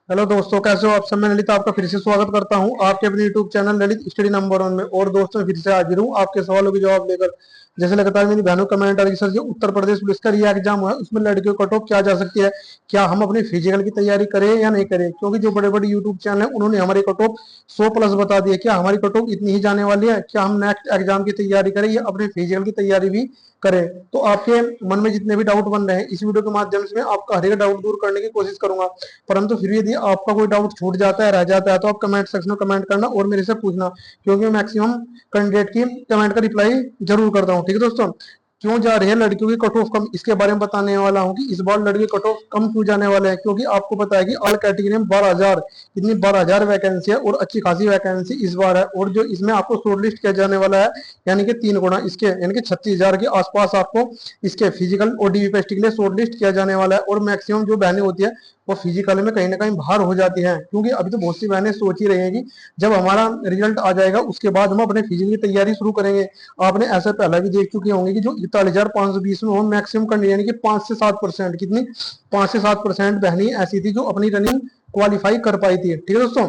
Hello दोस्तों, कैसे हो आप सब। मैं ललित आपका फिर से स्वागत करता हूं आपके अपने YouTube channel Lalit study number 1 में। और दोस्तों फिर से हाजिर हूं आपके सवालों के जवाब लेकर। जैसे लगातार मेरी बहनों कमेंट आ रही सर, जो उत्तर प्रदेश पुलिस का री एग्जाम हुआ है उसमें लड़कियों को कट ऑफ क्या जा सकती है, क्या हम अपनी फिजिकल की तैयारी करें या नहीं करें। क्योंकि जो बड़े बड़े यूट्यूब चैनल है उन्होंने हमारी कट ऑफ 100+ बता दी है। क्या हमारी कट ऑफ इतनी ही जाने वाली है, क्या हम नेक्स्ट एग्जाम की तैयारी करें या अपने फिजिकल की तैयारी भी करें। तो आपके मन में जितने भी डाउट बन रहे हैं इस वीडियो के माध्यम से मैं आपका हर एक डाउट दूर करने की कोशिश करूंगा। परंतु फिर भी यदि आपका कोई डाउट छूट जाता है, रह जाता है, तो आप कमेंट सेक्शन में कमेंट करना और मेरे से पूछना, क्योंकि मैं मैक्सिमम कैंडिडेट की कमेंट का रिप्लाई जरूर करता हूँ। ठीक है दोस्तों, क्यों जा रही है लड़कियों की कट ऑफ कम, इसके बारे में बताने वाला हूँ कि इस बार लड़की कट ऑफ कम क्यों जाने वाले हैं। क्योंकि आपको पता है कि ऑल कैटेगरी में 12,000, कितनी 12,000 वैकेंसी है और अच्छी खासी वैकेंसी इस बार है। और जो इसमें आपको शॉर्ट लिस्ट किया जाने वाला है, यानी कि 3 गुना इसके, यानी कि 36,000 के आसपास आपको इसके फिजिकल और डीवीपीएसटी के लिए शॉर्ट लिस्ट किया जाने वाला है। और मैक्सिमम जो बहनें होती है वो फिजिकल में कहीं ना कहीं बाहर हो जाती हैं। क्योंकि अभी तो बहुत सी बहनें सोच ही रही हैं कि जब हमारा रिजल्ट आ जाएगा उसके बाद हम अपने फिजिकल की तैयारी शुरू करेंगे। आपने ऐसा पहले भी देख चुके होंगे कि जो 41,520 में वो मैक्सिमम करनी, यानी कि 5 से 7%, कितनी 5 से 7% बहनी ऐसी थी जो अपनी रनिंग क्वालिफाई कर पाई थी। ठीक है दोस्तों,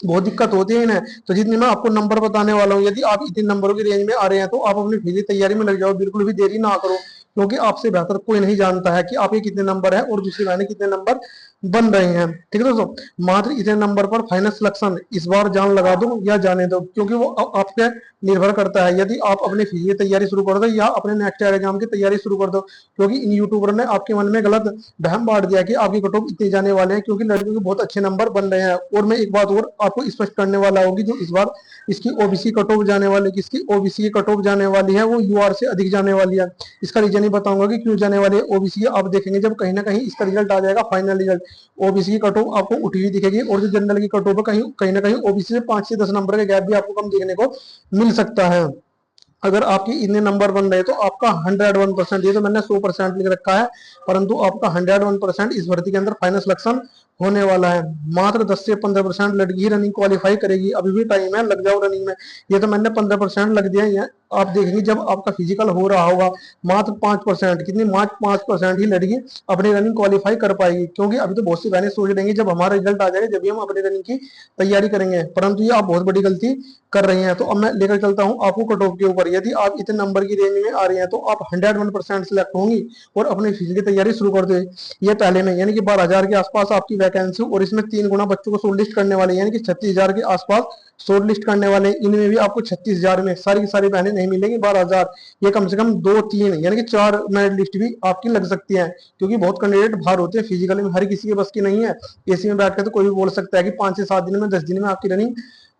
बहुत दिक्कत होती है इन्हें। तो जितने मैं आपको नंबर बताने वाला हूँ, यदि आप इतने नंबरों की रेंज में आ रहे हैं तो आप अपनी फिजिकल तैयारी में लग जाओ, बिल्कुल भी देरी ना करो। क्योंकि आपसे बेहतर कोई नहीं जानता है कि आपके कितने नंबर है और दूसरी बहनें कितने नंबर बन रहे हैं। ठीक है दोस्तों, मात्र इतने नंबर पर फाइनल सिलेक्शन इस बार जान लगा दो या जाने दो, क्योंकि वो आपके निर्भर करता है। यदि आप अपनी फिजिकल तैयारी शुरू कर दो या अपने नेक्स्ट एग्जाम की तैयारी शुरू कर दो। क्योंकि इन यूट्यूबर ने आपके मन में गलत बहम बांट दिया कि आपकी कट ऑफ इतने जाने वाले हैं, क्योंकि लड़कियों के बहुत अच्छे नंबर बन रहे हैं। और मैं एक बात और आपको स्पष्ट करने वाला होगी, जो इस बार इसकी ओबीसी कट ऑफ जाने वाली, किसकी ओबीसी की कट ऑफ जाने वाली है, वो यूआर से अधिक जाने वाली है। इसका रीजन ही बताऊंगा कि क्यों जाने वाली है ओबीसी। आप देखेंगे जब कहीं ना कहीं इसका रिजल्ट आ जाएगा, फाइनल रिजल्ट, ओबीसी की कट ऑफ आपको उठी हुई दिखेगी। और जो जनरल की कट ऑफ है कहीं ना कहीं ओबीसी से 5 से 10 नंबर का गैप भी आपको कम देखने को मिल सकता है। अगर आपके इतने नंबर बन रहे तो आपका 101%, ये तो मैंने 100% लिख रखा है, परंतु आपका 101% इस भर्ती के अंदर फाइनल सिलेक्शन होने वाला है। मात्र 10 से 15% लड़की ही रनिंग क्वालिफाई करेगी। अभी भी टाइम है, लग जाओ रनिंग में। ये तो मैंने 15% लग दिया है। आप देखेंगे जब आपका फिजिकल हो रहा होगा, मात्र 5%, कितनी मात्र 5% ही लड़की अपनी रनिंग क्वालिफाई कर पाएगी। क्योंकि अभी तो बहुत सी बहनें सोच रहेंगी जब हमारा रिजल्ट आ जाएगा जब भी हम अपनी रनिंग की तैयारी करेंगे, परंतु ये आप बहुत बड़ी गलती कर रही हैं। तो अब मैं लेकर चलता हूं आपको कट ऑफ के ऊपर। यदि आप इतने नंबर की रेंज में आ रही हैं तो आप 101% सिलेक्ट होंगी और अपनी फिजिकल की तैयारी शुरू कर दे। ये पहले में, यानी कि 12,000 के आसपास आपकी वैकेंसी, और इसमें 3 गुना बच्चों को शॉर्ट लिस्ट करने वाले, यानी कि 36,000 के आसपास शॉर्ट लिस्ट करने वाले। इनमें भी आपको 36,000 में सारी की सारी बहनें नहीं मिलेंगी 12,000। ये कम से कम 2-3, यानी कि 4 मेरिट लिस्ट भी आपकी लग सकती है। क्योंकि बहुत कैंडिडेट बाहर होते हैं, फिजिकली में हर किसी के बस की नहीं है। एसी में बैठ के तो कोई भी बोल सकता है कि 5 से 7 दिन में, 10 दिन में आपकी रनिंग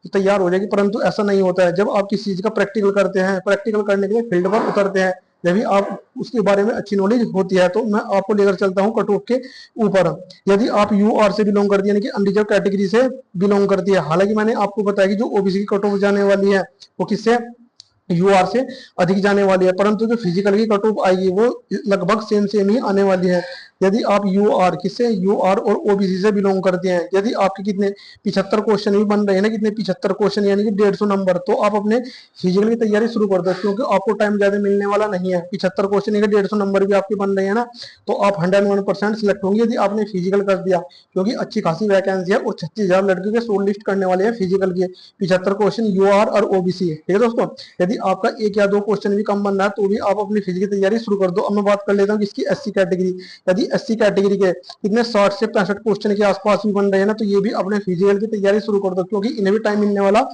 तैयार हो जाएगी, परंतु ऐसा नहीं होता है। जब आप किसी चीज का प्रैक्टिकल करते हैं, प्रैक्टिकल करने के लिए फील्ड पर उतरते हैं, जब भी आप उसके बारे में अच्छी नॉलेज होती है। तो मैं आपको लेकर चलता हूं कट ऑफ के ऊपर। यदि आप यूआर से बिलोंग करती है, यानी कि अनरिजर्व कैटेगरी से बिलोंग करती है, हालांकि मैंने आपको बताया कि जो ओबीसी की कट ऑफ जाने वाली है वो किससे, यूआर से अधिक जाने वाली है, परंतु जो फिजिकल की कट ऑफ आएगी वो लगभग सेम ही आने वाली है। यदि आप यूआर, किससे, यूआर और ओबीसी से बिलोंग करते हैं, यदि आपके कितने 75 क्वेश्चन भी बन रहे हैं ना, कितने 75 क्वेश्चन, यानी कि 150 नंबर, तो आप अपने फिजिकल की तैयारी शुरू कर दो। क्योंकि आपको टाइम ज्यादा मिलने वाला नहीं है। 75 क्वेश्चन, 150 नंबर भी आपके बन रहे हैं ना, तो आप 101% सिलेक्ट होंगे यदि आपने फिजिकल कर दिया। क्योंकि अच्छी खासी वैकेंसी है और 36,000 लड़कियों के शॉर्ट लिस्ट करने वाले हैं फिजिकल के, 75 क्वेश्चन यूआर और ओबीसी। ठीक है दोस्तों, यदि आपका 1 या 2 क्वेश्चन भी कम बन रहा है तो भी आप अपनी फिजिकल तैयारी शुरू कर दो। अब मैं बात कर लेता हूँ इसकी एससी कैटेगरी। यदि एससी कैटेगरी के कितने 60 से 65 क्वेश्चन के आसपास भी बन रहे हैं ना, तो ये भी अपने फिजिकल की तैयारी शुरू कर दो, क्योंकि इन्हें भी टाइम मिलने वाला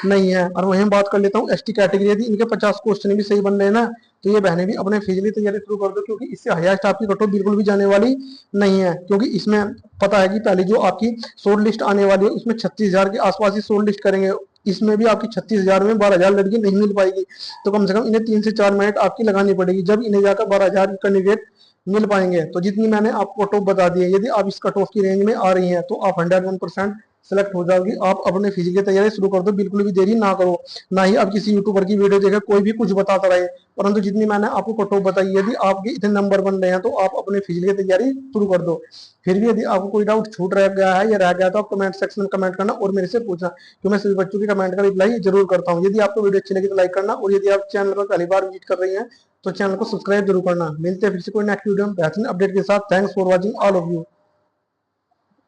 नहीं है। और वहीं बात कर लेता हूँ एसटी कैटेगरी, यदि इनके 50 क्वेश्चन भी सही बन रहे हैं ना, तो ये बहनें भी अपने फिजिकल तैयारी शुरू कर दो। क्योंकि इससे हाईएस्ट आपकी कट ऑफ बिल्कुल भी जाने वाली नहीं है। क्योंकि इसमें पता है कि पहले जो आपकी शॉर्ट लिस्ट आने वाली है उसमें 36,000 के आसपास ही शॉर्ट लिस्ट करेंगे। इसमें भी आपकी 36,000 में 12,000 लड़की नहीं मिल पाएगी। तो कम से कम इन्हें 3 से 4 मिनट आपकी लगानी पड़ेगी, जब इन्हें जाकर 12,000 कैंडिडेट मिल पाएंगे। तो जितनी मैंने आपको कट ऑफ बता दी है, यदि आप इस कट ऑफ की रेंज में आ रही हैं तो आप 101% सेलेक्ट हो जाओगी। आप अपने फिजिकल तैयारी शुरू कर दो, बिल्कुल भी देरी ना करो। ना ही आप किसी यूट्यूबर की वीडियो देखे कोई भी कुछ बताता रहे, परंतु जितनी मैंने आपको कट ऑफ बताई, यदि आपके इतने नंबर बन रहे हैं तो आप अपने फिजिकल तैयारी शुरू कर दो। फिर भी यदि आपको कोई डाउट छूट रह गया है या रह गया तो आप कमेंट सेक्शन में कमेंट करना और मेरे से पूछना, क्योंकि मैं सभी बच्चों की कमेंट का रिप्लाई जरूर करता हूँ। यदि आपको वीडियो अच्छी लगी तो लाइक करना, और यदि आप चैनल पर पहली बार विजिट कर रही हैं तो चैनल को सब्सक्राइब जरूर करना। मिलते हैं फिर से कोई नेक्स्ट वीडियो में बेहतरीन अपडेट के साथ। Thanks for watching all of you.